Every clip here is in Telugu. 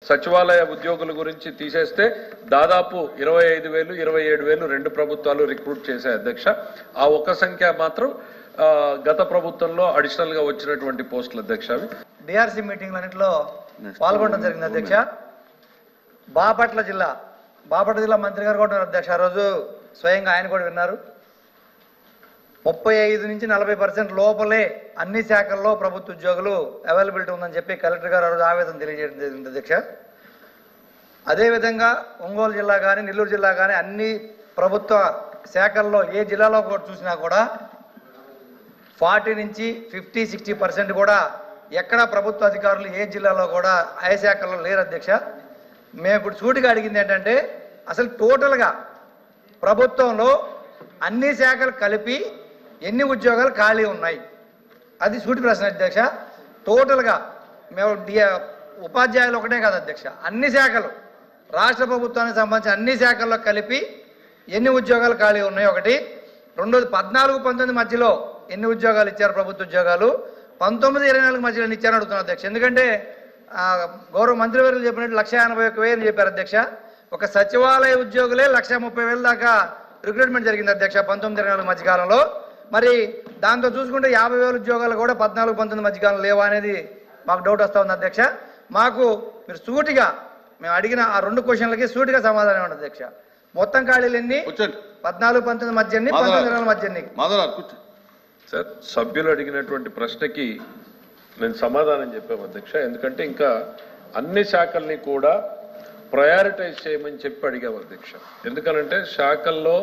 సచివాలయ ఉద్యోగుల గురించి తీసేస్తే దాదాపు 25,000 27,000 రెండు ప్రభుత్వాలు రిక్రూట్ చేశాయి అధ్యక్ష. ఆ ఒక్క సంఖ్య మాత్రం గత ప్రభుత్వంలో అడిషనల్ గా వచ్చినటువంటి పోస్టులు అధ్యక్ష. అవి డిఆర్సీ మీటింగ్ అన్నింటిలో పాల్గొనడం జరిగింది అధ్యక్ష. బాపట్ల జిల్లా మంత్రి గారు కూడా అధ్యక్ష, ఆ రోజు స్వయంగా ఆయన కూడా విన్నారు. 35 నుంచి 40% లోపలే అన్ని శాఖల్లో ప్రభుత్వ ఉద్యోగులు అవైలబిలిటీ ఉందని చెప్పి కలెక్టర్ గారు ఆ రోజు ఆవేదన తెలియజేయడం జరిగింది అధ్యక్ష. అదేవిధంగా ఒంగోలు జిల్లా కానీ నెల్లూరు జిల్లా కానీ అన్ని ప్రభుత్వ శాఖల్లో ఏ జిల్లాలో కూడా చూసినా కూడా 40 నుంచి 50-60% కూడా ఎక్కడ ప్రభుత్వ అధికారులు ఏ జిల్లాలో కూడా ఏ శాఖల్లో లేరు అధ్యక్ష. మేము ఇప్పుడు సూటిగా అడిగింది ఏంటంటే అసలు టోటల్గా ప్రభుత్వంలో అన్ని శాఖలు కలిపి ఎన్ని ఉద్యోగాలు ఖాళీ ఉన్నాయి, అది సూటి ప్రశ్న అధ్యక్ష. టోటల్గా మేము ఉపాధ్యాయులు ఒకటే కాదు అధ్యక్ష, అన్ని శాఖలు రాష్ట్ర ప్రభుత్వానికి సంబంధించిన అన్ని శాఖల్లో కలిపి ఎన్ని ఉద్యోగాలు ఖాళీ ఉన్నాయి ఒకటి. రెండోది 14-19 మధ్యలో ఎన్ని ఉద్యోగాలు ఇచ్చారు ప్రభుత్వ ఉద్యోగాలు, 19-24 మధ్యలో ఎన్ని ఇచ్చారని అడుగుతున్నాను అధ్యక్ష. ఎందుకంటే గౌరవ మంత్రివర్యులు చెప్పినట్టు 151,000 చెప్పారు అధ్యక్ష. ఒక సచివాలయ ఉద్యోగులే 130,000 దాకా రిక్రూట్మెంట్ జరిగింది అధ్యక్ష 19-24 మధ్యకాలంలో. మరి దాంతో చూసుకుంటే 50,000 ఉద్యోగాలు కూడా 14-19 మధ్యకాలం లేవా అనేది మాకు డౌట్ వస్తూ ఉంది అధ్యక్ష. మాకు మీరు సూటిగా మేము అడిగిన ఆ 2 క్వశ్చన్లకి సూటిగా సమాధానం ఉంటుంది అధ్యక్ష. మొత్తం ఖాళీలు ఎన్ని, 14-19 మధ్య ఎన్ని, 19-24 మధ్య ఎన్ని? సార్, సభ్యులు అడిగినటువంటి ప్రశ్నకి నేను సమాధానం చెప్పాము అధ్యక్ష. ఎందుకంటే ఇంకా అన్ని శాఖల్ని కూడా ప్రయారిటైజ్ చేయమని చెప్పి అడిగాము అధ్యక్ష. ఎందుకనంటే శాఖల్లో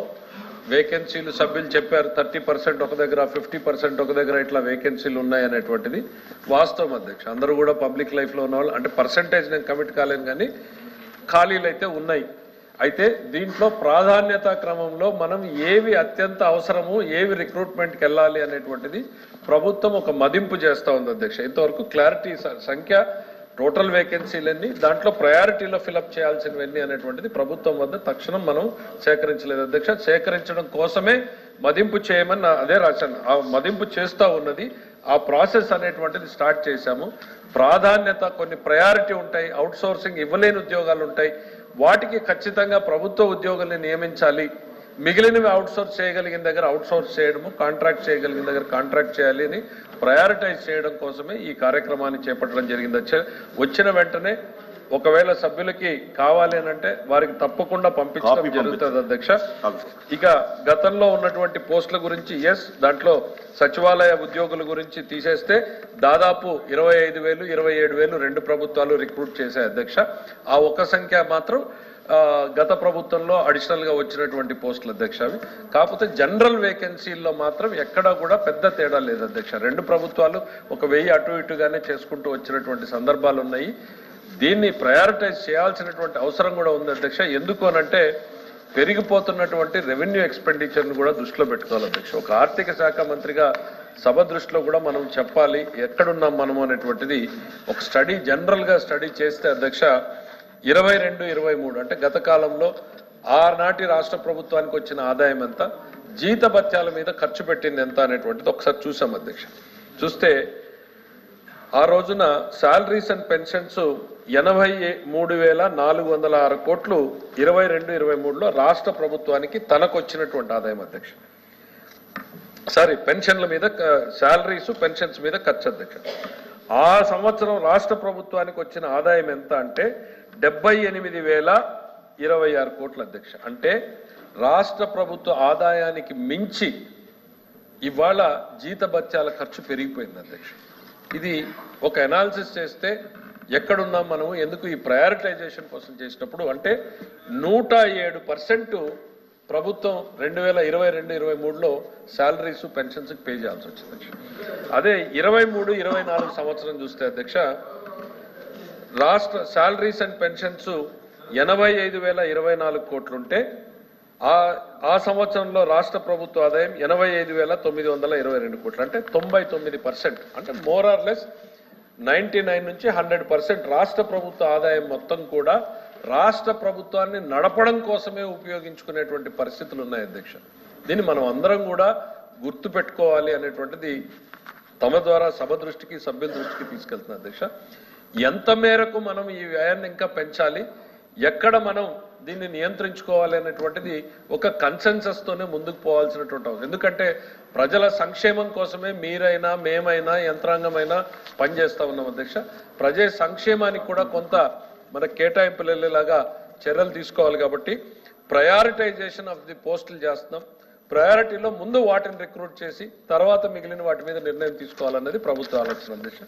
వేకెన్సీలు సభ్యులు చెప్పారు 30% ఒక దగ్గర, 50% ఒక దగ్గర ఇట్లా వేకెన్సీలు ఉన్నాయి అనేటువంటిది వాస్తవం అధ్యక్ష. అందరూ కూడా పబ్లిక్ లైఫ్లో ఉన్న వాళ్ళు, అంటే పర్సంటేజ్ నేను కమిట్ కాలేను కానీ ఖాళీలు అయితే ఉన్నాయి. అయితే దీంట్లో ప్రాధాన్యత క్రమంలో మనం ఏవి అత్యంత అవసరము, ఏవి రిక్రూట్మెంట్కి వెళ్ళాలి అనేటువంటిది ప్రభుత్వం ఒక మదింపు చేస్తూ ఉంది అధ్యక్ష. ఇంతవరకు క్లారిటీ సంఖ్య, టోటల్ వేకెన్సీలన్నీ, దాంట్లో ప్రయారిటీలో ఫిలప్ చేయాల్సినవన్నీ అనేటువంటిది ప్రభుత్వం వద్ద తక్షణం మనం సేకరించలేదు అధ్యక్ష. సేకరించడం కోసమే మదింపు చేయమని అదే రాశాను. ఆ మదింపు చేస్తూ ఉన్నది, ఆ ప్రాసెస్ అనేటువంటిది స్టార్ట్ చేశాము. ప్రాధాన్యత కొన్ని ప్రయారిటీ ఉంటాయి, అవుట్ సోర్సింగ్ ఇవ్వలేని ఉద్యోగాలు ఉంటాయి, వాటికి ఖచ్చితంగా ప్రభుత్వ ఉద్యోగుల్ని నియమించాలి. మిగిలినవి అవుట్సోర్స్ చేయగలిగిన దగ్గర అవుట్సోర్స్ చేయడము, కాంట్రాక్ట్ చేయగలిగిన దగ్గర కాంట్రాక్ట్ చేయాలి అని ప్రయారిటైజ్ చేయడం కోసమే ఈ కార్యక్రమాన్ని చేపట్టడం జరిగింది. వచ్చిన వెంటనే ఒకవేళ సభ్యులకి కావాలి అని అంటే వారికి తప్పకుండా పంపించడం జరుగుతుంది అధ్యక్ష. ఇక గతంలో ఉన్నటువంటి పోస్టుల గురించి దాంట్లో సచివాలయ ఉద్యోగుల గురించి తీసేస్తే దాదాపు 25,000 27,000 రెండు ప్రభుత్వాలు రిక్రూట్ చేశాయి అధ్యక్ష. ఆ ఒక్క సంఖ్య మాత్రం గత ప్రభుత్వంలో అడిషనల్ గా వచ్చినటువంటి పోస్టులు అధ్యక్ష. అవి కాకపోతే జనరల్ వేకెన్సీల్లో మాత్రం ఎక్కడా కూడా పెద్ద తేడా లేదు అధ్యక్ష. రెండు ప్రభుత్వాలు 1,000 అటు ఇటుగానే చేసుకుంటూ వచ్చినటువంటి సందర్భాలు ఉన్నాయి. దీన్ని ప్రయారిటైజ్ చేయాల్సినటువంటి అవసరం కూడా ఉంది అధ్యక్ష. ఎందుకు అనంటే పెరిగిపోతున్నటువంటి రెవెన్యూ ఎక్స్పెండిచర్ను కూడా దృష్టిలో పెట్టుకోవాలి అధ్యక్ష. ఒక ఆర్థిక శాఖ మంత్రిగా సభ దృష్టిలో కూడా మనం చెప్పాలి ఎక్కడున్నాం మనము అనేటువంటిది. ఒక స్టడీ జనరల్గా స్టడీ చేస్తే అధ్యక్ష 22-23 అంటే గత కాలంలో ఆనాటి రాష్ట్ర ప్రభుత్వానికి వచ్చిన ఆదాయం ఎంత, జీతభత్యాల మీద ఖర్చు పెట్టింది ఎంత అనేటువంటిది ఒకసారి చూసాం అధ్యక్ష. చూస్తే ఆ రోజున శాలరీస్ అండ్ పెన్షన్స్ 83,406 కోట్లు 22-23లో రాష్ట్ర ప్రభుత్వానికి తనకు వచ్చినటువంటి ఆదాయం అధ్యక్ష. పెన్షన్ల మీద, శాలరీస్ పెన్షన్స్ మీద ఖర్చు అధ్యక్ష. ఆ సంవత్సరం రాష్ట్ర ప్రభుత్వానికి వచ్చిన ఆదాయం ఎంత అంటే 78,026 కోట్ల అధ్యక్ష. అంటే రాష్ట్ర ప్రభుత్వ ఆదాయానికి మించి ఇవాళ జీతభత్యాల ఖర్చు పెరిగిపోయింది అధ్యక్ష. ఇది ఒక అనాలిసిస్ చేస్తే ఎక్కడున్నాం మనము, ఎందుకు ఈ ప్రయారిటైజేషన్ కోసం చేసినప్పుడు అంటే 107% ప్రభుత్వం 2022-23లో శాలరీస్ పెన్షన్స్కి పే చేయాల్సి వచ్చింది. అదే 23-24 సంవత్సరం చూస్తే అధ్యక్ష రాష్ట్ర శాలరీస్ అండ్ పెన్షన్స్ 85,024 కోట్లుంటే ఆ సంవత్సరంలో రాష్ట్ర ప్రభుత్వ ఆదాయం 85,922 కోట్లు, అంటే 99%, అంటే మోర్ ఆర్ లెస్ 99 నుంచి 100% రాష్ట్ర ప్రభుత్వ ఆదాయం మొత్తం కూడా రాష్ట్ర ప్రభుత్వాన్ని నడపడం కోసమే ఉపయోగించుకునేటువంటి పరిస్థితులు ఉన్నాయి అధ్యక్ష. దీన్ని మనం అందరం కూడా గుర్తు పెట్టుకోవాలి అనేటువంటిది తమ ద్వారా సభ దృష్టికి, సభ్యుల దృష్టికి తీసుకెళ్తున్నా అధ్యక్ష. ఎంత మేరకు మనం ఈ వ్యయాన్ని ఇంకా పెంచాలి, ఎక్కడ మనం దీన్ని నియంత్రించుకోవాలి అనేటువంటిది ఒక కన్సెన్సస్తోనే ముందుకు పోవాల్సినటువంటి అవసరం. ఎందుకంటే ప్రజల సంక్షేమం కోసమే మీరైనా మేమైనా యంత్రాంగమైనా పనిచేస్తా ఉన్నాం అధ్యక్ష. ప్రజా సంక్షేమానికి కూడా కొంత మన కేటాయింపులు వెళ్ళేలాగా చర్యలు తీసుకోవాలి. కాబట్టి ప్రయారిటైజేషన్ ఆఫ్ ది పోస్టులు చేస్తున్నాం. ప్రయారిటీలో ముందు వాటిని రిక్రూట్ చేసి తర్వాత మిగిలిన వాటి మీద నిర్ణయం తీసుకోవాలన్నది ప్రభుత్వ ఆలోచన అధ్యక్ష.